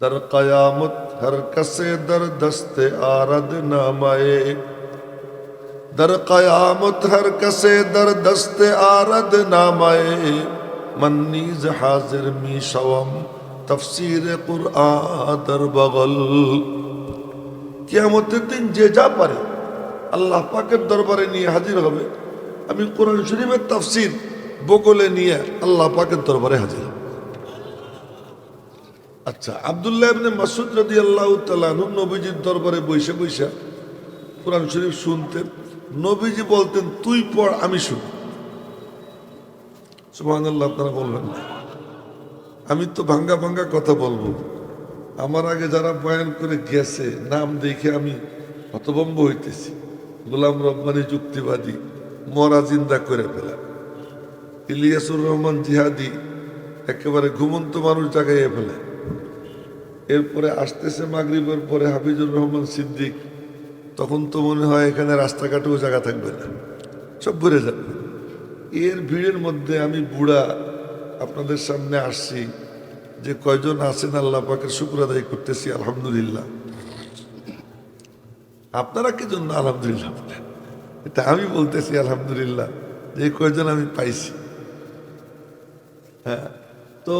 در قیامت ہر کسے در دست آرد نامائے در قیامت ہر کسے در دست آرد نامائے من نیز حاضر می شوم তফসির কুরআন در বগল। কিয়ামতের দিন যে যা পারে আল্লাহ পাকের দরবারে নিয়ে হাজির হবে। আমি কোরআন শরীফের তাফসীর বগলে নিয়ে আল্লাহ পাকের দরবারে হাজির হব। আচ্ছা, আব্দুল্লাহ ইবনে মাসউদ রাদিয়াল্লাহু তাআলা আনহু নবীজির দরবারে বসে বসে কোরআন শরীফ শুনতেন। নবীজি বলতেন, তুই পড় আমি শুনি। সুবহানাল্লাহ, আপনারা বলবেন না, আমি তো ভাঙ্গা ভাঙ্গা কথা বলবো। আমার আগে যারা বয়ান করে গেছে নাম দেখে আমি হতভম্ব হইতেছি। গোলাম রব্বানী যুক্তিবাদী মরা জিন্দা করে ফেলা, ইলিয়াসুর রহমান জিহাদি একেবারে ঘুমন্ত মানুষ জাগাইয়ে ফেলে। এরপরে আসতেছে মাগরিবের পরে হাফিজুর রহমান সিদ্দিক। তখন তো মনে হয় এখানে রাস্তাঘাটেও জায়গা থাকবে না, সব ভরে যাবে। এর ভিড়ের মধ্যে আমি বুড়া আপনাদের সামনে আসছি, যে কয়জন আছেন আল্লাহ পাকের শুকর আদায় করতেছি আলহামদুলিল্লাহ। আপনারা কি জন্য আলহামদুলিল্লাহ বলেন? এটা আমি বলতেছি আলহামদুলিল্লাহ যে কয়জন আমি পাইছি। হ্যাঁ, তো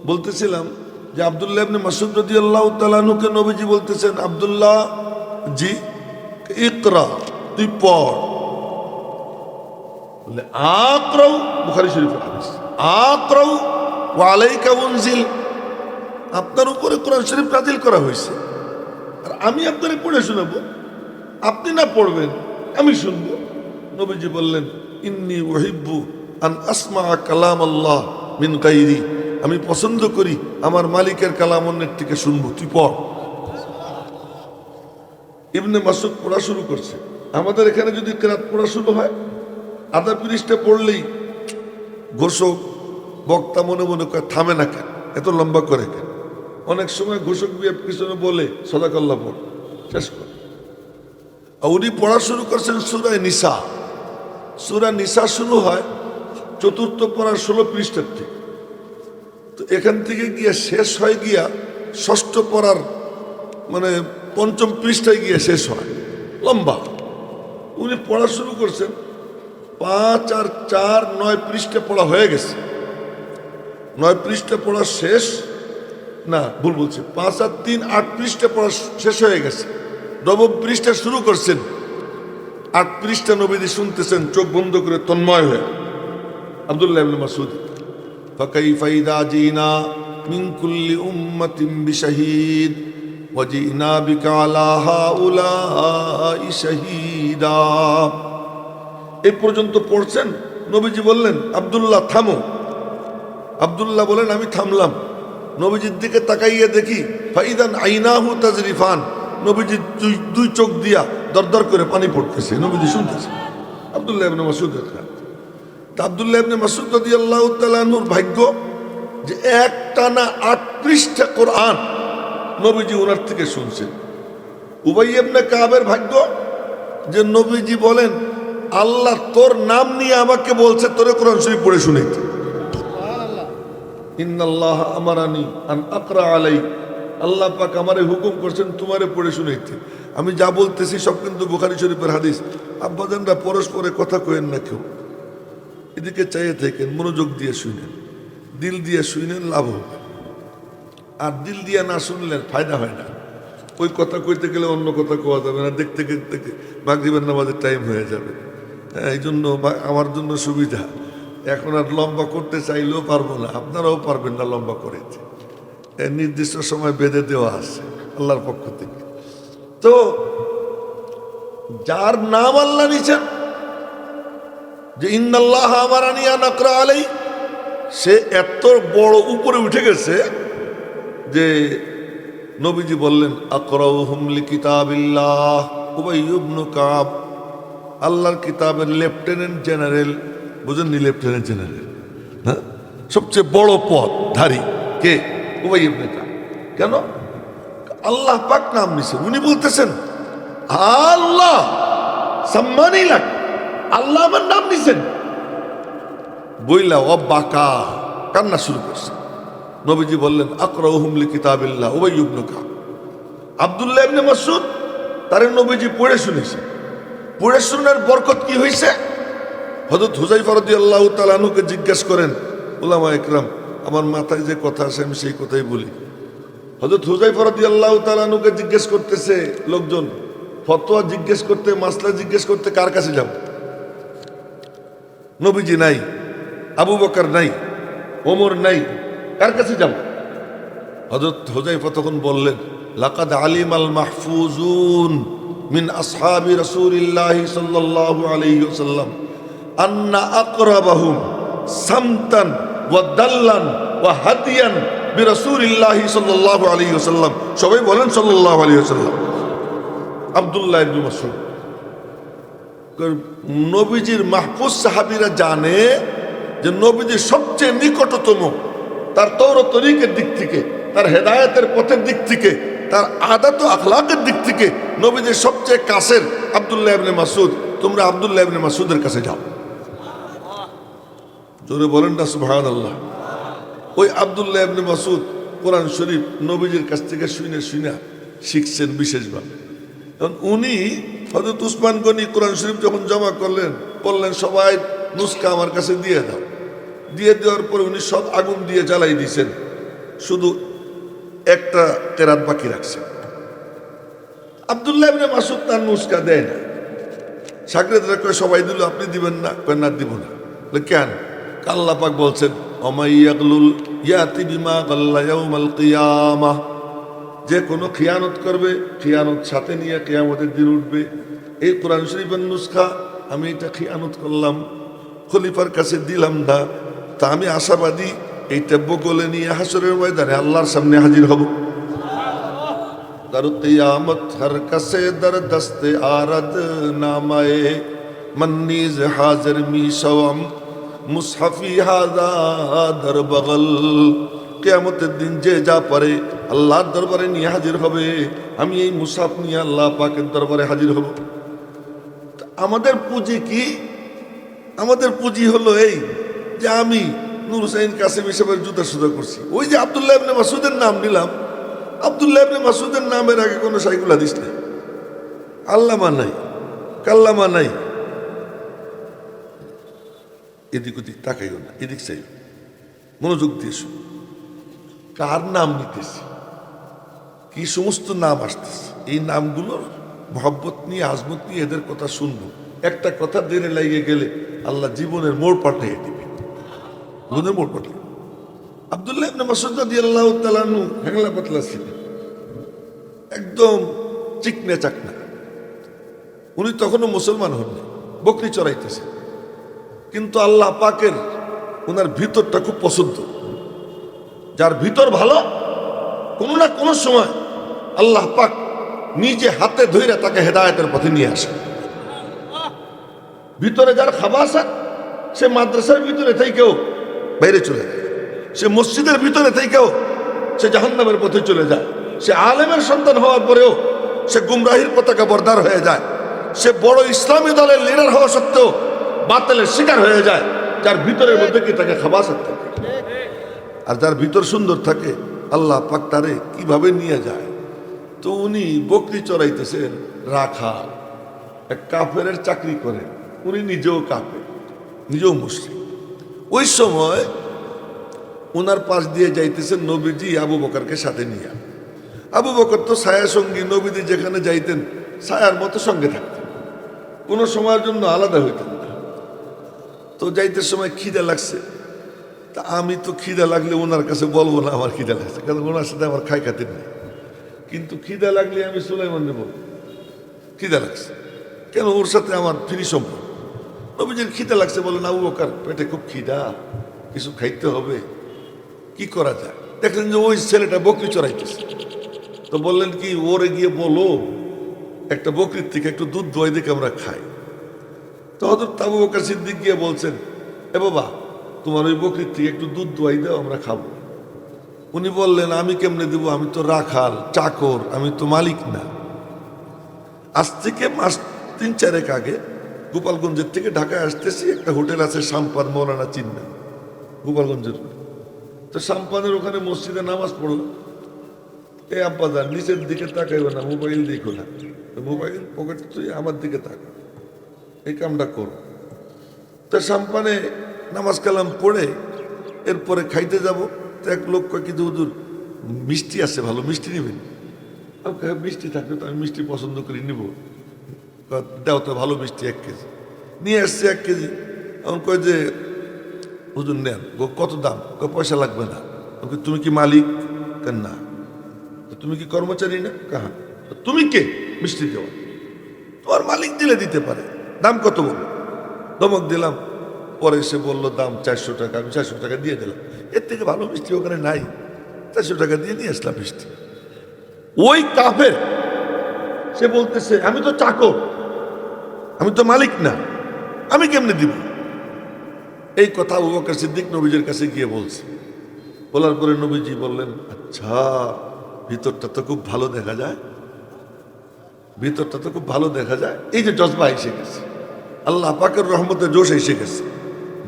বলতেছিলাম যে আব্দুল্লাহ ইবনে মাসউদ রাদিয়াল্লাহু তাআলা আনহুকে নবীজি বলতেছেন, আব্দুল্লাহ জি ইকরা, তুই পড়। বলে আকরাউ, বুখারী শরীফের হাদিস, আকরাউ ওয়া আলাইকা উনজিল, আপনার উপরে কোরআন শরীফ নাযিল করা হয়েছে আর আমি আপনারে পড়ে শোনাবো। আপনি না পড়বেন আমি শুনবো। নবীজি বললেন, ইন্নী উহিব্বু আন আসমা কালাম আল্লাহ মিন গায়রি, আমি পছন্দ করি আমার মালিকের কালাম অন্যের থেকে শুনবো, তুই পড়। ইবনে মাসউদ পড়া শুরু করছে। আমাদের এখানে যদি কিরাত পড়া শুরু হয়, আধা পৃষ্ঠা পড়লেই ঘোষক বক্তা মনে মনে করে থামে না কেন, এত লম্বা করে কেন? অনেক সময় ঘোষক পিছনে বলে সাদাকাল্লাহ পড়, শেষ কর। উনি পড়া শুরু করছেন সূরা নিসা। সূরা নিসা শুরু হয় চতুর্থ পড়ার 16 পৃষ্ঠার থেকে। তো এখান থেকে গিয়ে শেষ হয় গিয়া ষষ্ঠ পড়ার মানে 5ম পৃষ্ঠায় গিয়ে শেষ হয়, লম্বা। উনি পড়া শুরু করছেন, 5 আর 4 9 পৃষ্ঠা পড়া হয়ে গেছে। 9 পৃষ্ঠা পড়া শেষ, না ভুল বলছি, 5 আর 3 8 পৃষ্ঠা পড়া শেষ হয়ে গেছে। 9ম পৃষ্ঠা শুরু করছেন, 8 পৃষ্ঠা নবীজি শুনতেছেন চোখ বন্ধ করে তন্ময় হয়ে। আব্দুল্লাহ ইবনে মাসউদ, ফাকাইফা ইযা জিনা মিন কুল্লি উম্মাতিন বিশাহীদ ওয়া জিনা বিকা আলা হাউলাই শাহীদা। এই পর্যন্ত পড়ছেন। নবীজি বললেন, আব্দুল্লাহ থামো। আব্দুল্লাহ বলেন, আমি থামলাম। নবীজির দিকে তাকাইয়ে দেখি ফাইদান আইনাহু তাজরিফান, নবীজির দুই চোখ দিয়া দরদর করে পানি পড়তেছে, নবীজি শুনতেছে। আব্দুল্লাহ ইবনে মাসউদ, আব্দুল্লাহ ইবনে মাসউদ রাদিয়াল্লাহু তাআলা আনহুর ভাগ্য যে একটানা 8 পৃষ্ঠা কোরআন নবীজি ওনার থেকে শুনছেন। উবাই ইবনে কাবের ভাগ্য যে নবীজি বলেন, আল্লাহ তোর নাম নিয়ে আমাকে বলছে তোরে কোরআন শরীফ পড়ে শুনাইতে। ইন্নাল্লাহ আমারানি আন আকরা আলাই, আল্লাহ পাক আমারে হুকুম করছেন তোমারে পড়ে শুনাইতে। আমি যা বলতেছি সব কিন্তু বুখারী শরীফের হাদিস। আব্বাজানরা পরস্পরে কথা কইেন না, কেউ এদিকে চাইয়ে থাকেন, মনোযোগ দিয়ে শুনেন, দিল দিয়ে শুনেন, লাভ হবে। আর দিল দিয়ে না শুনলেন ফায়দা হয় না। ওই কথা কইতে গেলে অন্য কথা কোয়া যাবে না, দেখতে দেখতে মাগরিবের নামাজের টাইম হয়ে যাবে। হ্যাঁ, এই জন্য আমার জন্য সুবিধা, এখন আর লম্বা করতে চাইলেও পারবো না, আপনারাও পারবেন না লম্বা করে। নির্দিষ্ট সময় বেঁধে দেওয়া আছে আল্লাহর পক্ষ থেকে। তো যার নাম আল্লাহ নিছেন যে ইন্নাল্লাহ আমারানি আন আকরা আলাই, সে এত বড় উপরে উঠে গেছে যে নবীজি বললেন, আকরাউহুম লিকিতাবিল্লাহ উবাই ইবনে কাব, আল্লাহর কিতাবের লেফটেন্যান্ট জেনারেল। বুঝেননি? লেফটেন্যান্ট জেনারেল, হ্যাঁ, সবচেয়ে বড় পদ ধারী কে? উবাই ইবনে কাব। কেন? আল্লাহ পাক নাম নিছে। উনি বলতেছেন, আল্লাহ সম্মানই লাগ, আল্লাহ আমার নাম নিছেন বইলা ও বাঁকা কান্না শুরু করছে। নবীজি বললেন আকরাউহুম লিকিতাবিল্লাহ উবাই ইবনে কাব। আব্দুল্লাহ ইবনে মাসউদ তারে নবীজি পড়ে শুনেছে। পড়ে শোনার বরকত কি হয়েছে? হযরত হুযায়ফা রাদিয়াল্লাহু তাআলা আনহুকে জিজ্ঞেস করেন উলামা ইকরাম, আমার মাথায় যে কথা আসে আমি সেই কথাই বলি। হযরত হুযায়ফা রাদিয়াল্লাহু তাআলা আনহুকে জিজ্ঞেস করতেছে লোকজন, ফতোয়া জিজ্ঞেস করতে, মাসলা জিজ্ঞেস করতে কার কাছে যাব? নবীজি নাই, আবু বকর নাই, ওমর নাই, কার কাছে যাব? হযরত হুযায়ফা তখন বললেন লাকাদ আলিমাল মাহফুজুন মিন আসহাবি রাসূলিল্লাহি সাল্লাল্লাহু আলাইহি ওয়াসাল্লাম আন্না আকরাবাহুম সামতান ওয়া দাল্লান ওয়া হাদিয়ান বিরাসূলিল্লাহি সাল্লাল্লাহু আলাইহি ওয়াসাল্লাম। সবাই বলেন সাল্লাল্লাহু আলাইহি ওয়াসাল্লাম। আব্দুল্লাহ ইবনে মাসউদ, নবীজির মাহফুজ সাহাবীরা জানে যে নবীজির সবচেয়ে নিকটতম, তার তৌর তরিকের দিক থেকে, তার হেদায়েতের পথের দিক থেকে, তার আদত ও আখলাকের দিক থেকে নবীজির সবচেয়ে কাছের আব্দুল্লাহ ইবনে মাসউদ। তোমরা আব্দুল্লাহ ইবনে মাসউদের কাছে যাও। জোরে বলেন না সুবহানাল্লাহ। ওই আব্দুল্লাহ ইবনে মাসউদ কোরআন শরীফ নবীজির কাছ থেকে শুনে শিখছেন বিশেষভাবে। এবং উনি হযরত উসমান গনি কোরআন শরীফ যখন জমা করলেন, বললেন সবাই নুসকা আমার কাছে দিয়ে দাও। দিয়ে দেওয়ার পরে উনি সব আগুন দিয়ে জ্বালাই দিয়েছেন, শুধু একটা কেরাত বাকি রাখছেন। আব্দুল্লাহ ইবনে মাসউদ তার নুসকা দেয় না। সাগরেদরা কয় সবাই দিল, আপনি দিবেন না? কয় না, দিব না। কেন? আল্লাহ পাক বলছেন অমাইয়াগলুল ইয়াতি বিমা গাল্লা ইয়াউমাল কিয়ামাহ, যে কোনো খিয়ানত করবে, খিয়ানত সাথে নিয়ে কিয়ামতের দিন উঠবে। এই কোরআন শরীফের নুসখা আমি এটা খিয়ানত করলাম, খলিফার কাছে দিলাম না, তা আমি আশাবাদী এইটা বগলে নিয়ে হাসরের ময়দানে আল্লাহর সামনে হাজির হব। দার কিয়ামত হর কাছে দর দস্তে আরদ নামায়ে মন্নিজ হাজির মিশাম মুসহাফি হাজা দর বগল। কিয়ামতের দিন যে যা পারে আল্লাহর দরবারে নিয়ে হাজির হবে, আমি এই মুসাফ নিয়ে আল্লাহ পাকের দরবারে হাজির হব। আমাদের পুঁজি কি? আমাদের পুঁজি হলো এই যে আমি নূর হুসাইন কাসেম হিসেবের জুতা সুতা করছি। ওই যে আব্দুল্লাহ ইবনে মাসউদের নাম নিলাম, আব্দুল্লাহ ইবনে মাসউদের নামের আগে কোনো শাইখুল হাদিস নেই, আল্লামা নাই, কাল্লামা নাই। এদিক ওদিক তাকাইও না, এদিক চাই, মনোযোগ দিয়ে শুন। কার নাম নিতেছি, কি সমস্ত নাম আসতেছে, এই নামগুলোর মহব্বত নিয়ে, আজমত নিয়ে এদের কথা শুনবো। একটা কথা দেরে লাগিয়ে গেলে আল্লাহ জীবনের মোড় পাঠিয়ে দিবে, জীবনের মোড় পাঠিয়ে। আব্দুল্লাহ ইবনে মাসউদ রাদিয়াল্লাহু তাআলা আনহু হ্যাংলা পাতলা ছিলেন, একদম চিকনে চাকনা। উনি তখনও মুসলমান হননি, বকরি চড়াইতেছে। কিন্তু আল্লাহ পাকের ওনার ভিতরটা খুব পছন্দ। যার ভিতর ভালো, কোনো না কোনো সময় আল্লাহ পাক নিজে হাতে ধরে তাকে হেদায়েতের পথে নিয়ে আসে। ভিতরে যার খাবাসাত, সে মাদ্রাসার ভিতরে থেকেও বাইরে চলে যায়, সে মসজিদের ভিতরে থেকেও সে জাহান্নামের পথে চলে যায়, সে আলেমের সন্তান হওয়ার পরেও সে গুমরাহির পতাকা বরদার হয়ে যায়, সে বড় ইসলামী দলের লিডার হওয়া সত্ত্বেও বাতিলের শিকার হয়ে যায়। যার ভিতরের মধ্যে কি তাকে খাবাসাত থাকে। আর যার ভিতর সুন্দর থাকে আল্লাহ পাক তারে কিভাবে নিয়ে যায়। তো উনি বকরি চড়াইতেছেন, রাখাল, এক কাফেরের চাকরি করেন, উনি নিজেও কাফের, নিজেও মুসলিম। ওই সময় ওনার পাশ দিয়ে যাইতেছেন নবীজি আবু বকরকে সাথে নিয়ে। আবু বকর তো ছায়া সঙ্গী, নবীজি যেখানে যাইতেন ছায়ার মতো সঙ্গে থাকতেন, কোনো সময়ের জন্য আলাদা হইতেন না। তো যাইতে সময় খিদে লাগছে, তা আমি তো খিদা লাগলে ওনার কাছে বলবো না আমার খিদা লাগছে, কারণ ওনার সাথে আমার খাই খাতির নেই। কিন্তু খিদা লাগলে আমি সুলাইমানকে বলবো খিদা লাগছে, কেন ওর সাথে আমার ফ্রি সম্পর্ক। নবীজির খিদা লাগছে, বলেন আবু বকর পেটে খুব খিদা, কিছু খাইতে হবে, কি করা যায়? দেখলেন যে ওই ছেলেটা বকরি চড়াইতেছে। তো বললেন কি, ওরে গিয়ে বলো একটা বকরির থেকে একটু দুধ দোয়াই দিকে আমরা খাই। তো হযরত আবু বকর সিদ্দিক গিয়ে বলছেন, এ বাবা, তোমার ওই বকরির থেকে একটু দুধ দোয়াই দাও, আমরা খাবো। উনি বললেন, আমি কেমনে দেবো, আমি তো রাখাল, চাকর, আমি তো মালিক না। আজ থেকে মাস 3-4 আগে গোপালগঞ্জের থেকে ঢাকায় আসতেছি, একটা হোটেল আছে সাম্পার, মৌলানা চিনবেন, গোপালগঞ্জের। তো সাম্পানের ওখানে মসজিদে নামাজ পড়লো। এ আব্বা যান নিচের দিকে তাকাইবে না, মোবাইল দেখো না, মোবাইল পকেট তুই আমার দিকে তাকা, এই কামটা করো। তো সাম্পানে নামাজ কালাম পড়ে এরপরে খাইতে যাব। তো এক লোক কয় কিন্তু হুজুর মিষ্টি আছে, ভালো মিষ্টি নেবেন? মিষ্টি থাকলে তো আমি মিষ্টি পছন্দ করি, নিব। দাও তো ভালো মিষ্টি 1 কেজি। নিয়ে আসছে 1 কেজি। এমন কয় যে হুজুর নেন। কত দাম? পয়সা লাগবে না। তুমি কি মালিক? না। তুমি কি কর্মচারী না? কাহা। তুমি কে মিষ্টি দেওয়া? তোমার মালিক দিলে দিতে পারে। দাম কত বলো? ধমক দিলাম। পরে সে বললো দাম 400 টাকা। আমি 400 টাকা দিয়ে দিলাম। এর থেকে ভালো মিষ্টি ওখানে নাই। 400 টাকা দিয়ে নিয়ে আসলাম মিষ্টি। ওই কাফের সে বলতেছে আমি তো চাকর, আমি তো মালিক না, আমি কেমনে দিব? এই কথা আবু বকর সিদ্দিক নবীজির কাছে গিয়ে বলছে। বলার পরে নবীজি বললেন, আচ্ছা ভিতরটা তো খুব ভালো দেখা যায়, ভিতরটা তো খুব ভালো দেখা যায়। এই যে জজবা এসে গেছে, আল্লাহ পাকের রহমতে জোশ এসে গেছে।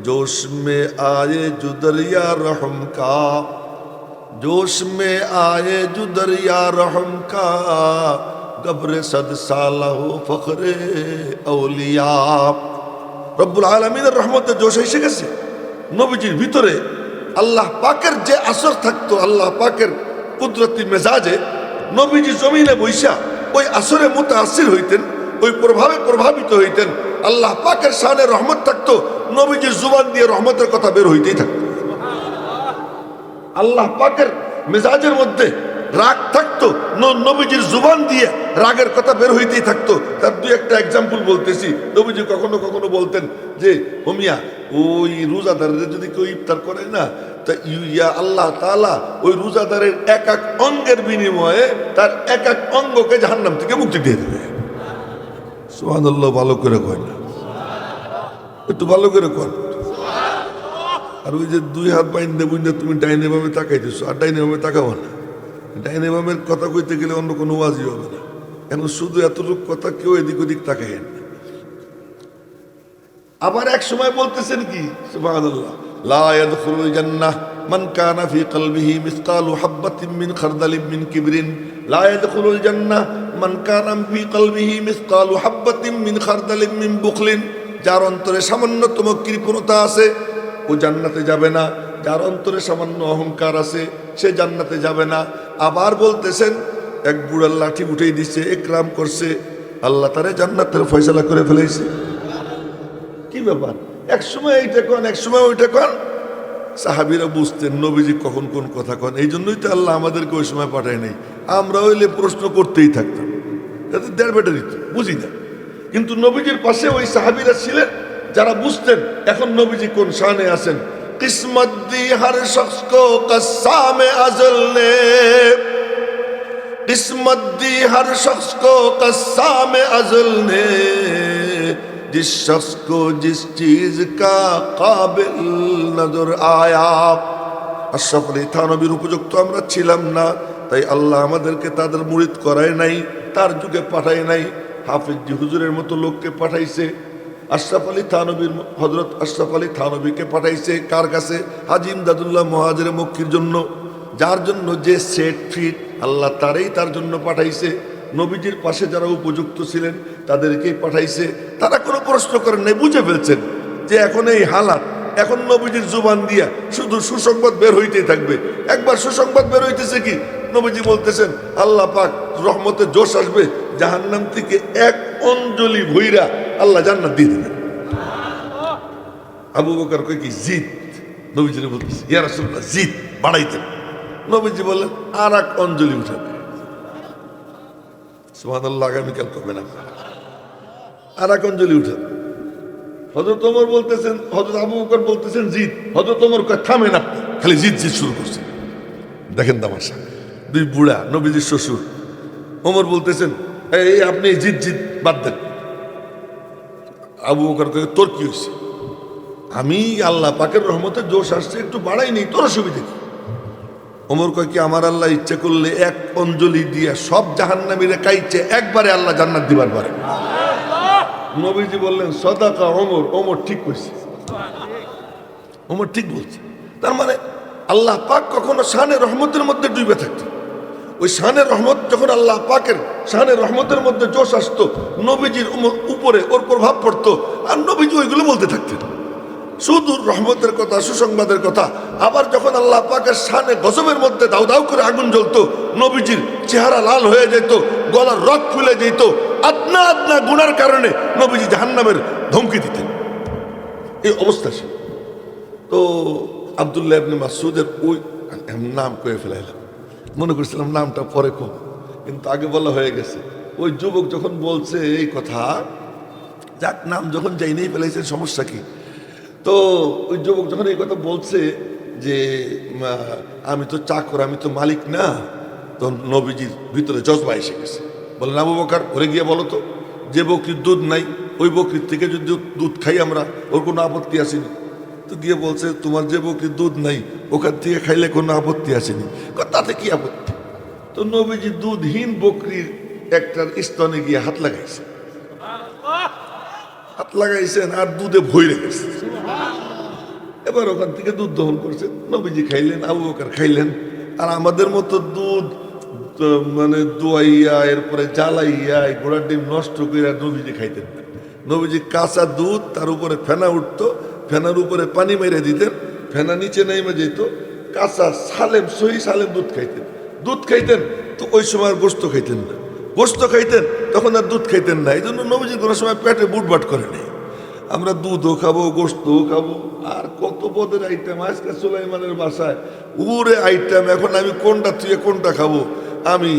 जोश में आए जो दरिया रहम का, जोश में आए जो दरिया रहम का, गब्र सद साला हो फखरे औलिया। রব্বুল আলামিনের রহমতে জোশ এসে গেছে। নবীজির ভিতরে আল্লাহ পাকের যে আসর থাকতো, আল্লাহ পাকের কুদরতি মেজাজে নবীজি জমিনে বৈশা ওই আসরে মুতাআসসির হইতেন, ওই প্রভাবে প্রভাবিত হইতেন। আল্লাহ পাকের শানে রহমত থাকতো, নবীজির জুবান দিয়ে রহমতের কথা বের হইতেই থাকতো। আল্লাহ পাকের মেজাজের মধ্যে রাগ থাকতো, নবীজির জুবান দিয়ে রাগের কথা বের হইতেই থাকতো। তার 2-1টা এক্সাম্পল বলতেছি। নবীজি কখনো কখনো বলতেন যে হোমিয়া ওই রোজাদারের যদি কেউ ইফতার করে না, তা ইয়া আল্লাহ তাআলা ওই রোজাদারের এক এক অঙ্গের বিনিময়ে তার এক এক অঙ্গকে জাহান্নাম থেকে মুক্তি দিয়ে দেবে। সুবহানাল্লাহ। ভালো করে কয় না, একটু ভালো করে কয়। আর ওই যে 2 হাত বাইন্দে বুঝলে তুমি ডাইনে বামে তাকাইতেছো, আর ডাইনে বামে তাকাবো না। ডাইনে বামের কথা কইতে গেলে অন্য কোনো ওয়াজই হবে না। এখন শুধু এতটুকু কথা কেউ এদিক ওদিক তাকাইয়েন না। আবার এক সময় বলতেছেন কি সুবহানাল্লাহ, লা ইয়াদখুলুল জান্নাহ মান কানা ফি কলবিহি মিসকালু হাববাতিন মিন খারদালিন মিন কিবরিন। লা ইয়াদখুলুল জান্নাহ মান কানা ফি কলবিহি মিসকালু হাববাতিন মিন খারদালিন মিন বুখলিন। যার অন্তরে সামান্যতম কৃপণতা আছে ও জান্নাতে যাবে না। যার অন্তরে সামান্য অহংকার আছে সে জান্নাতে যাবে না। আবার বলতেছেন এক বুড়ার লাঠি উঠেই দিচ্ছে, একরাম করছে, আল্লাহ তারে জান্নাতের ফয়সালা করে ফেলেছে। কি ব্যাপার? এক সময় এইটা কন, এক সময় ওইটা কন। সাহাবীরা বুঝতেন নবীজি কখন কোন কথা কন। এই জন্যই তো আল্লাহ আমাদেরকে ওই সময় পাঠায় নাই। আমরা হইলে প্রশ্ন করতেই থাকতাম, দেড় বেটারি বুঝি না। কিন্তু নবীজির পাশে ওই সাহাবীরা ছিলেন যারা বুঝতেন এখন নবীজি কোন শানে আছেন। किस्मत दी हर शख्स को कस्साम अज़ल ने, किस्मत दी हर शख्स को कस्साम अज़ल ने, जिस शख्स को जिस चीज का काबिल नजर आया। আশরাফ আলী থানবীর উপযুক্ত আমরা ছিলাম না, তাই আল্লাহ আমাদেরকে তাদের মুরিদ করায় নাই, তার যুগে পাঠায় নাই। হাফিজ জি হুজুরের মতো লোককে পাঠাইছে। আশরাফ আলী থানবীর হযরত আশরাফ আলী থানবীকে পাঠাইছে কার কাছে? হাজী ইমদাদুল্লাহ মুহাজির মক্কির জন্য, যার জন্য যে সেট ফিট আল্লাহ তারই তার জন্য পাঠাইছে। নবীজির পাশে যারা উপযুক্ত ছিলেন তাদেরকেই পাঠাইছে। তারা কোনো প্রশ্ন করেন নাই, বুঝে ফেলছেন যে এখন এই হালাত, এখন নবীজির জুবান দিয়া শুধু সুসংবাদ বের হইতেই থাকবে। একবার সুসংবাদ বের হইতেছে কি, নবীজি বলতেছেন আল্লাহ পাক রহমতে জোশ আসবে, জাহান্নাম থেকে এক অঞ্জলি ভইরা আল্লাহ জান্নাত দিয়ে দেবেন। আবু বকর কয় কি জিদ, নবীজিরে বলতেছে ইয়া রাসূলুল্লাহ জিদ বাড়াইতেন। নবীজি বললেন আর এক অঞ্জলি উঠাবে। সুবহানাল্লাহ। আগামীকাল করবেন আপনারা, আর এক অঞ্জলি উঠাবে। হযরত ওমর বলতেছেন, হযরত আবু বকর বলতেছেন জিদ, হযরত ওমর কয় থামেন আপনি, খালি জিদ জিদ শুরু করছেন। দেখেন তামাশা, 2 বুড়া নবীজির শ্বশুর। ওমর বলতেছেন এই আপনি জিদ জিদ বাদ দেন। আবু বকর কয় তোর কি হয়েছে? আমি আল্লাহ পাকের রহমতে জোশ আসছে একটু বাড়াই নেই, তোর অসুবিধা কি? ওমর কয় কি আমার আল্লাহ ইচ্ছে করলে এক অঞ্জলি দিয়ে সব জাহান্নামীরা কাইছে একবারে আল্লাহ জান্নাত দিবার পারে। নবীজি বললেন সদাকা ওমর, ওমর ঠিক কইছে, ওমর ঠিক বলছে। তার মানে আল্লাহ পাক কখনো শানে রহমতের মধ্যে ডুবে থাকতো। ওই শানের রহমত যখন আল্লাহ পাকের শানের রহমতের মধ্যে জোশ আসতো, নবীজির উপরে ওর প্রভাব পড়তো, আর নবীজি ওইগুলো বলতে থাকতেন, শুধু রহমতের কথা, সুসংবাদের কথা। আবার যখন আল্লাহ পাকের শানে গজবের মধ্যে দাউ দাউ করে আগুন জ্বলতো, নবীজির চেহারা লাল হয়ে যেত, গলার রক ফুলে যেত, আদনা আদনা গুনার কারণে নবীজি জাহান্নামের ধমকি দিতেন। এই অবস্থা ছিল। তো আব্দুল্লাহ ইবনে মাসউদের ওই নাম কয়ে ফেলাইলাম, মনে করছিলাম নামটা পরে কম, কিন্তু আগে বলা হয়ে গেছে। ওই যুবক যখন বলছে এই কথা, যাক নাম যখন যাই নেই ফেলাইছেন, সমস্যা কি? তো ওই যুবক যখন এই কথা বলছে যে আমি তো চাকর, আমি তো মালিক না, তো নবীজির ভিতরে জজবা এসে গেছে। বলেন আবু বকর, ওরে গিয়ে বলো তো, যে বকরির দুধ নাই ওই বকরির থেকে যদি দুধ খাই আমরা, ওর কোনো আপত্তি আসেনি। তো গিয়ে বলছে তোমার যে বকরির দুধ নাই ওখান থেকে খাইলে কোনো আপত্তি আসেনি, তাতে কি আপত্তি? তো নবীজি দুধহীন বকরির একটার স্তনে গিয়ে হাত লাগাইছে, হাত লাগাইছেন আর দুধে ভরে গেছে। এবার ওখান থেকে দুধ দহন করছে, নবীজি খাইলেন, আবু বকর খাইলেন। আর আমাদের মতো দুধ মানে দোয়াইয়া এরপরে জ্বালাইয়া ঘোড়ার ডিম নষ্ট করে নবীজি খাইতেন না। নবীজি কাঁচা দুধ, তার উপরে ফেনা উঠতো, ফেনার উপরে পানি মেরে দিতেন, ফেনা নিচে নেমে যেত, কাঁচা সালেম সহি সালেম দুধ খাইতেন। দুধ খাইতেন তো ওই সময় আর গোস্ত খাইতেন না, গোস্ত খাইতেন তখন আর দুধ খাইতেন না। এই জন্য নবীজি কোনো সময় পেটে বুটবাট করে নেই। আমরা দুধও খাবো, গোস্তও খাবো, আর কত পদের আইটেম। আজকে সুলাইমানের বাসায় উড়ে আইটেম, এখন আমি কোনটা তুই কোনটা খাবো, আমি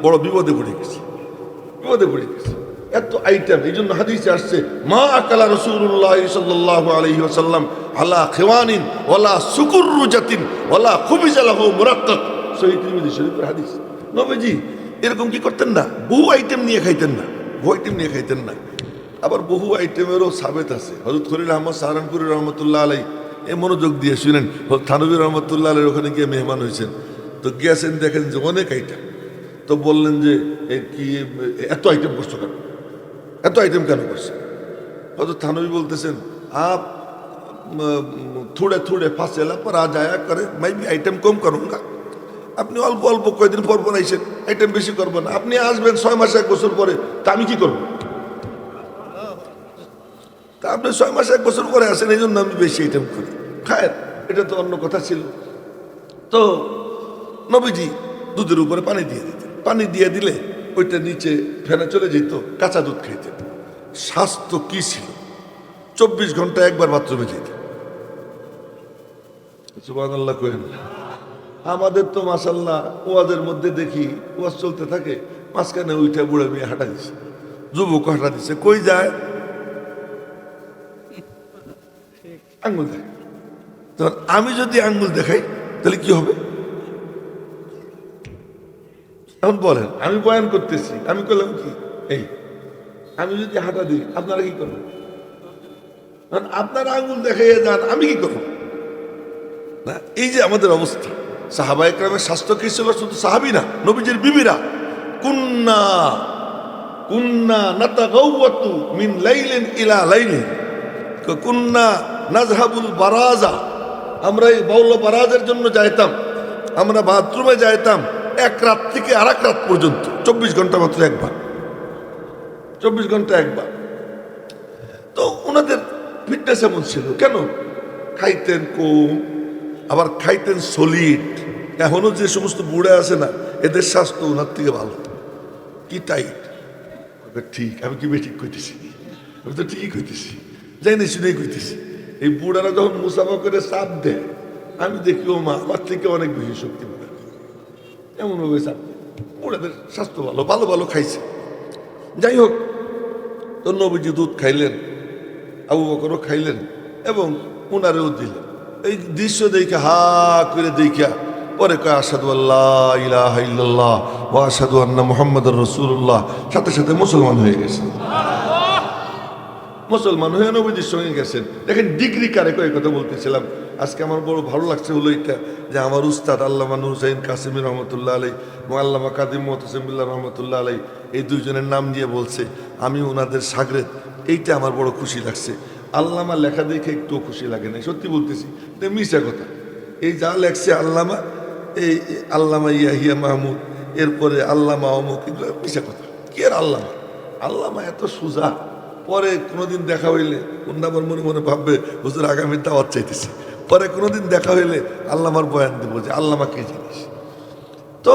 বড় বিপদে পড়ে গেছি, বিপদে পড়ে গেছি, এত আইটেম। এই জন্য হাদিসে আসছে, মা আকালা রাসূলুল্লাহ সাল্লাল্লাহু আলাইহি ওয়াসাল্লাম আলা খিওয়ানিন ওয়ালা সুকুররুজাতিন ওয়ালা খুবিজা লাহু মুরাক্কাক, সহিহ তিরমিজি শরীফের হাদিস। নবীজি এরকম কি করতেন না, বহু আইটেম নিয়ে খাইতেন না, বহু আইটেম নিয়ে খাইতেন না। আবার বহু আইটেমেরও সাবেত আছে। হযরত খলিল আহমদ সাহারানপুরি রহমতুল্লাহ আলাই এ মনোযোগ দিয়ে শুনেন, থানবী রহমতুল্লাহ আলাইর ওখানে গিয়ে মেহমান হয়েছেন। তো গিয়েছেন, দেখেন যে অনেক আইটেম। তো বললেন যে কি এত আইটেম করছো কেন, এত আইটেম কেন করছে? হয়তো থানবী বলতেছেন, আপ থোড়ে থোড়ে ফাঁসেলা পর আ যায়া করে, মাই বি আইটেম কম করুঙ্গা। আপনি অল্প অল্প কয়দিন পর পর আইসেন, আইটেম বেশি করবো না। আপনি আসবেন 6 মাস 1 বছর পরে, তা আমি কি করবো? তা আপনি 6 মাস 1 বছর পরে আসেন, এই জন্য আমি বেশি আইটেম করি, খায়ের, এটা তো অন্য কথা ছিল। তো নবীজি দুধের উপরে পানি দিয়ে দিতেন, পানি দিয়ে দিলে ওইটা নিচে ফেনা চলে যেত, কাঁচা দুধ খাইতেন। স্বাস্থ্য কি ছিল, 24 ঘন্টা একবার বাথরুমে যেতেন। সুবহানাল্লাহ কহেন। আমাদের তো মাশাআল্লাহ ওয়াজের মধ্যে দেখি, ওয়াজ চলতে থাকে, মাঝখানে ওইটা বুড়া মেয়ে হাঁটা দিছে, যুবক হাঁটা দিছে, কই যায় আঙ্গুল দেখায়। তখন আমি যদি আঙ্গুল দেখাই তাহলে কি হবে? এখন বলেন, আমি বয়ান করতেছি, আমি করলাম কি, এই আমি যদি হাঁটা দিই আপনারা কি করবেন? আপনারা আঙ্গুল দেখাইয়া যান, আমি কি করব না? এই যে আমাদের অবস্থা। সাহাবা ইকরামের স্বাস্থ্য কি ছিল? শুধু সাহাবী না, নবীজির বিবিরা, কুন্না কুন্না নাতাগাওয়াতু মিন লাইলিন ইলা লাইলিন, কুন্না নাযহাবুল বারাজা, আমরা এই বাউল বারাজের জন্য যাইতাম, আমরা বাথরুমে যাইতাম 1 রাত থেকে আর 1 রাত পর্যন্ত, 24 ঘন্টা মাত্র একবার, 24 ঘন্টা একবার। তো ওনাদের ফিটনেস এমন ছিল কেন? খাইতেন কম, আবার খাইতেন সলিড। এখনো যে সমস্ত বুড়া আছে না, এদের স্বাস্থ্য ওনার থেকে ভালো। কি টাইট, ঠিক, আমি কি বেঠিক কইতেছি? আমি তো ঠিকই কইতেছি, যাই না শুনেই কইতেছি। এই বুড়ারা যখন মুসাফা করে চাপ দেয়, আমি দেখি ও মা আমার থেকে অনেক বেশি শক্তি পায়, এমন ভাবে চাপ দেয়। বুড়াদের স্বাস্থ্য ভালো, ভালো ভালো খাইছে। যাই হোক, তো নবীজি দুধ খাইলেন, আবু বকরও খাইলেন এবং ওনারেও দিলেন। এই দৃশ্য দেখে হা করে দেখা পরে কয় আশহাদু আল্লাহ ইলাহা ইল্লাল্লাহ ওয়া আশহাদু আন্না মুহাম্মাদুর রাসূলুল্লাহ, সাথে সাথে মুসলমান হয়ে গেছেন। মুসলমান হয়ে নবীজির সঙ্গে গেছেন। দেখেন ডিগ্রি কারে কয় কথা বলতেছিলাম। আজকে আমার বড় ভালো লাগছে হলো এটা, যে আমার উস্তাদ আল্লামা নূর হুসাইন কাসেমি রহমতুল্লাহ আলাই এবং আল্লামা কাদিম মোহতাসিমুল্লাহ রহমতুল্লাহ আলাই, এই দুইজনের নাম দিয়ে বলছে, আমি ওনাদের শাগরেদ। এইটা আমার বড় খুশি লাগছে। আল্লামা লেখা দেখে একটু খুশি লাগে না, সত্যি বলতেছি, এটা মিশা কথা। এই যা লেখছে আল্লামা, এই আল্লামা ইয়াহিয়া মাহমুদ, এরপরে আল্লামা অমুক, এগুলো মিশা কথা। কি আর আল্লামা, আল্লামা এত সোজা। পরে কোনোদিন দেখা হইলে অন্য আবার মনে মনে ভাববে হুজুর আগামী দাওয়াত চাইতেছে। পরে কোনোদিন দেখা হইলে আল্লামার বয়ান দেবো যে আল্লামা কি জিনিস। তো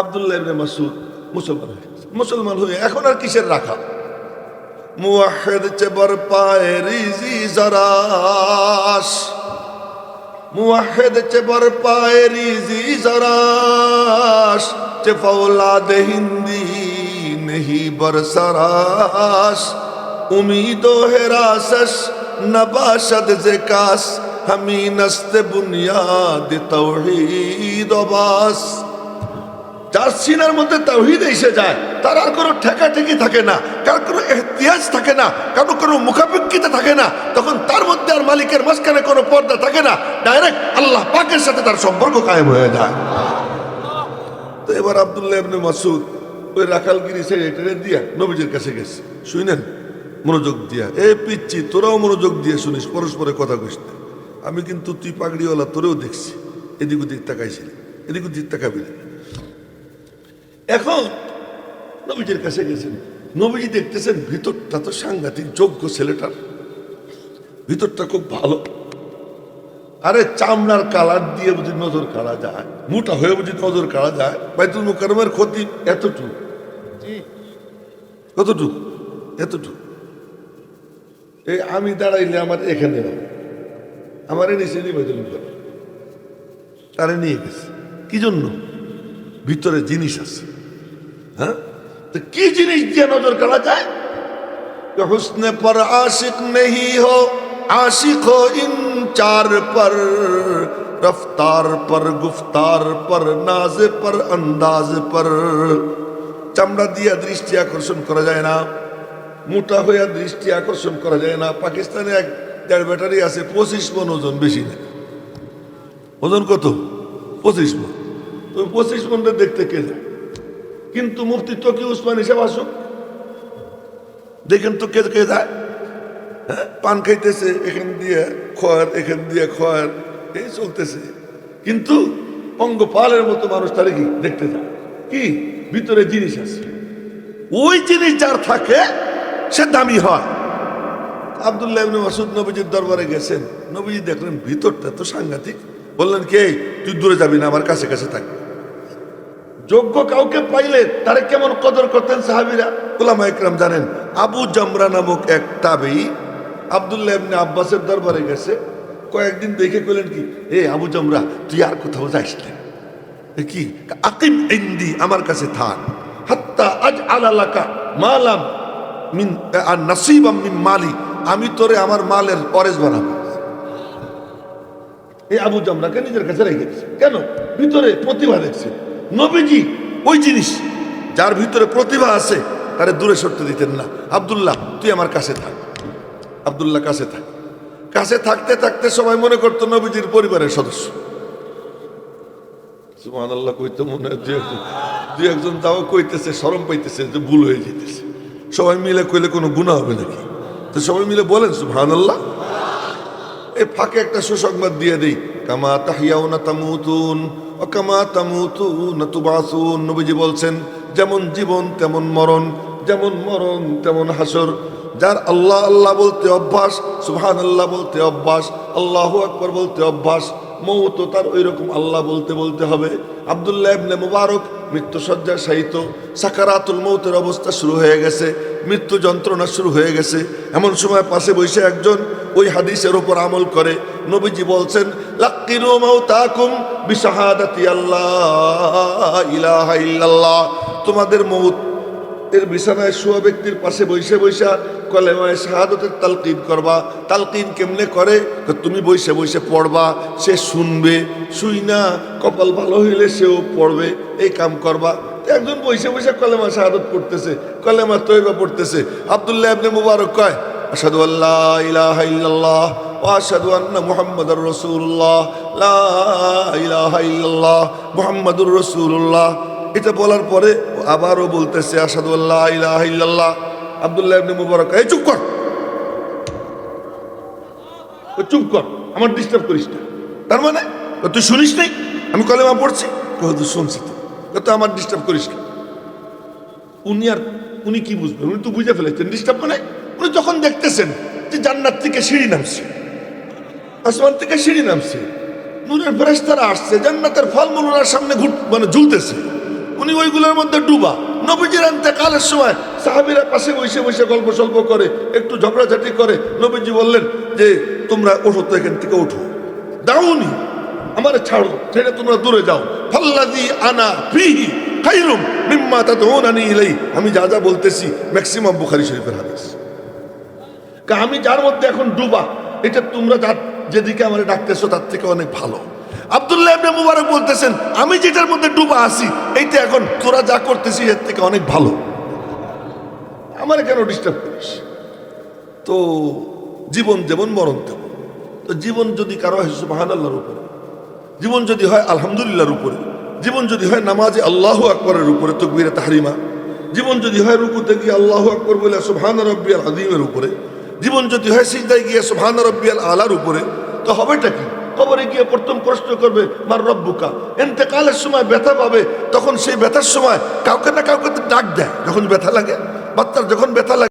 আব্দুল্লাহ ইবনে মাসউদ মুসলমান হয়ে গেছে। মুসলমান হয়ে এখন আর কিসের রাখা, মুওয়াহিদ চেবর পায়ে রিজি জরাস, মুওয়াহিদ চেবর পায়ে রিজি জরাস, চে ফৌলাদ হিন্দি नहीं बरसरास, उम्मीदो है रासस नबाशद ज़िकास, हमी नस्त बुनियाद तौहीद बास। যার সিনার মধ্যে তাওহীদ এসে যায় তার আর কোনো ঠেকাঠেকি থাকে না, কার কোনো ইহতিয়াজ থাকে না, কারো কোনো মুখাপেক্ষিতা থাকে না। তখন তার মধ্যে আর মালিকের মাঝখানে কোনো পর্দা থাকে না, ডাইরেক্ট আল্লাহ পাকের সাথে তার সম্পর্ক কায়েম হয়ে যায়। তো এবার আব্দুল্লাহ ইবনে মাসউদ ওই রাখালগিরি ছেড়ে দিয়া নবীজির কাছে গেছে। শুনেন মনোযোগ দিয়া, এ পিচ্ছি তোরাও মনোযোগ দিয়ে শুনিস, পরস্পরের কথা কইস না। আমি কিন্তু তুই পাগড়িওয়ালা তোরেও দেখছি, এদিক ওদিক তাকাইছিলি, এদিক ওদিক তাকাবি না। এখন নবীজির কাছে গেছেন, নবীজি দেখতেছেন ভিতরটা তো সাংঘাতিক যোগ্য, ছেলেটার ভিতরটা খুব ভালো। আরে চামড়ার কালার দিয়ে বুঝি নজর কাড়া যায়, মোটা হয়ে বুঝি নজর কাড়া যায়। বাইতুল মুকাররমের ক্ষতি এতটুকু, কতটুকু, এতটুকু। এই আমি দাঁড়াইলে আমার এখানে হবে, আমার নিচে নিয়ে বাইতুল মুকাররম, তারে নিয়ে গেছে। কি জন্য? ভিতরে জিনিস আছে। হ্যাঁ, তো কি জিনিস দিয়ে নজর কাড়া যায়? হুসনে পর আশিক নেহি হো, आशिक हो इन चार पर, रफ्तार पर, गुफ्तार पर, नाज पर, अंदाज पर। চামড়া দিয়া দৃষ্টি আকর্ষণ করা যায় না, মোটা হইয়া দৃষ্টি আকর্ষণ করা যায় না। পাকিস্তানে এক দেড় ব্যাটারি আছে 25 মন ওজন, বেশি না। ওজন কত? 25 মন। তো 25 মনটা দেখতে কে যায়? কিন্তু মুফতি তকি উসমানী সাহেব আসুক, দেখেন তো কে কে যায়। পান খাইতেছে, এখান দিয়ে খয়ার, এখান দিয়ে খয়ার, এই চলতেছে। কিন্তু পঙ্গপালের মতো মানুষ তারে কি দেখতে যায়? কি ভিতরে জিনিস আছে, ওই জিনিস যার থাকে সে দামি হয়। আব্দুল্লাহ ইবনে মাসউদ নবীজির দরবারে গেছেন, নবীজি দেখলেন ভিতরটা তো সাংঘাতিক। বললেন কে, তুই দূরে যাবি না, আমার কাছে কাছে থাকবি। যোগ্য কাউকে পাইলে তারে কেমন কদর করতেন সাহাবীরা, উলামা ইকরাম জানেন। আবু জামরা নামক এক তাবেঈ আব্দুল্লাহ ইবনে আব্বাসের দরবারে গেছে। কয়েকদিন দেখে কইলেন কি, এ আবু জামরা তুই আর কোথাও যাইস না, কি আকিম ইনদি, আমার কাছে থাক, হাত্তা আজআলা লাকা মালাম মিন আর নাসিবাম মিন মালি, আমি তোরে আমার মালের ওয়ারিস বানাবো। এই আবু জামরাকে নিজের কাছে রেখে দিয়েছে। কেন? ভিতরে প্রতিভা দেখছে। নবীজি ওই জিনিস, যার ভিতরে প্রতিভা আছে তারে দূরে সরতে দিতেন না। আব্দুল্লাহ তুই আমার কাছে থাক, আব্দুল্লাহ কাছে থাক। কাছে থাকতে থাকতে সবাই মনে করতো নবীজির পরিবারের সদস্য। সুবহানাল্লাহ কইতে মনে হয় দুই একজন তাও কইতেছে, শরম পাইতেছে যে ভুল হয়ে যেতেছে। সবাই মিলে কইলে কোনো গুনাহ হবে নাকি? তো সবাই মিলে বলেন সুবহানাল্লাহ। এই ফাঁকে একটা সুসংবাদ দিয়ে দেই, কামা তাহিয়াউনা তামুতুন ওয়া কামা তামুতুনা তুবাসুন। নবীজি বলছেন, যেমন জীবন তেমন মরণ, যেমন মরণ তেমন হাসর। যার আল্লাহ আল্লাহ বলতে অভ্যাস, সুবহানাল্লাহ বলতে অভ্যাস, আল্লাহু আকবার বলতে অভ্যাস, মৌত তার ওই রকম আল্লাহ বলতে বলতে হবে। আব্দুল্লাহ ইবনে মুবারক মৃত্যুসজ্জায় শায়িত, সাকারাতুল মৌতের অবস্থা শুরু হয়ে গেছে, মৃত্যু যন্ত্রণা শুরু হয়ে গেছে। এমন সময় পাশে বসে একজন ওই হাদিসের উপর আমল করে। নবীজি বলছেন, লাক্কিনু মাউতাকুম বিশাহাদাতি আল্লাহ ইলাহা ইল্লাল্লাহ। তোমাদের মৌত এর বিছানায় শোয়া ব্যক্তির পাশে বসে বসে কলেমায়ে শাহাদাতের তালকিন করবা। তালকিন কেমনে করে? তুমি বসে বসে পড়বা, সে শুনবে, শুই না কপাল ভালো হইলে সেও পড়বে, এই কাম করবা। একজন বসে বসে কলেমা শাহাদাত পড়তেছে, কলেমা তয়বা পড়তেছে। আব্দুল্লাহ ইবনে মুবারক কয়, আশহাদু আল্লা ইলাহা ইল্লাল্লাহ ওয়া আশহাদু আন্না মুহাম্মাদার রাসূলুল্লাহ, লা ইলাহা ইল্লাল্লাহ মুহাম্মাদুর রাসূলুল্লাহ। এটা বলার পরে আবারও বলতেছে, আশহাদু আল্লা ইলাহা ইল্লাল্লাহ। আব্দুল্লাহ ইবনে মুবারক, এই চুপ কর, চুপ কর, আমার ডিস্টার্ব করিস না। তার মানে তুই শুনিস নাই আমি কলেমা পড়ছি? তুই শুনছি তো আমার ডিস্টার্ব করিস না। উনি কি বুঝবেন? উনি তো বুঝে ফেলেছেন ডিস্টার্ব মানে উনি যখন দেখতেছেন যে জান্নাত থেকে সিঁড়ি নামছে, আসমান থেকে সিঁড়ি নামছে, নূরের ফেরেশতারা আসছে, জান্নাতের ফলমূল ওনার সামনে ঝুলতেছে, উনি ওইগুলোর মধ্যে ডুবা। নবীজির ইন্তেকালের সময় সাহাবীরা পাশে বসে বসে গল্প সল্প করে, একটু ঝগড়াঝাটি করে। নবীজি বললেন যে তোমরা ওঠো তো, এখান থেকে ওঠো, দাউনি, আমার ছাড়ো, ছেড়ে তোমরা দূরে যাও। ফাল্লাযী আনা ফীহি খায়রুম মিম্মা তাদউনানি ইলাইহি। আমি যা যা বলতেছি ম্যাক্সিমাম বুখারী শরীফের হাদিস। আমি যার মধ্যে এখন ডুবা, এটা তোমরা যেদিকে আমার ডাকতেছো তার থেকে অনেক ভালো। আব্দুল্লাহ ইবনে মুবারক বলতেছেন আমি যেটার মধ্যে ডুবা আছি এইটা এখন তোরা যা করতেছিস এর থেকে অনেক ভালো, আমার কেন ডিস্টার্ব করিস? তো জীবন যেমন মরণ তেমন। তো জীবন যদি কারো হয় সুবহানাল্লাহর উপরে, জীবন যদি হয় আলহামদুলিল্লাহর উপরে, জীবন যদি হয় নামাজে আল্লাহু আকবরের উপরে তাকবীরে তাহরিমা, জীবন যদি হয় রুকুতে গিয়ে আল্লাহু আকবর বলে সুবহান রাব্বিয়াল আযীমের উপরে, জীবন যদি হয় সিজদায় গিয়ে সুবহান রাব্বিয়াল আলার উপরে, তো হবেটা কি? কবরে গিয়ে প্রথম প্রশ্ন করবে মার রব্বুকা। ইন্তেকালের সময় ব্যথা পাবে, তখন সেই ব্যথার সময় কাউকে না কাউকে ডাক দেয়। যখন ব্যথা লাগে, বাচ্চার যখন ব্যথা লাগে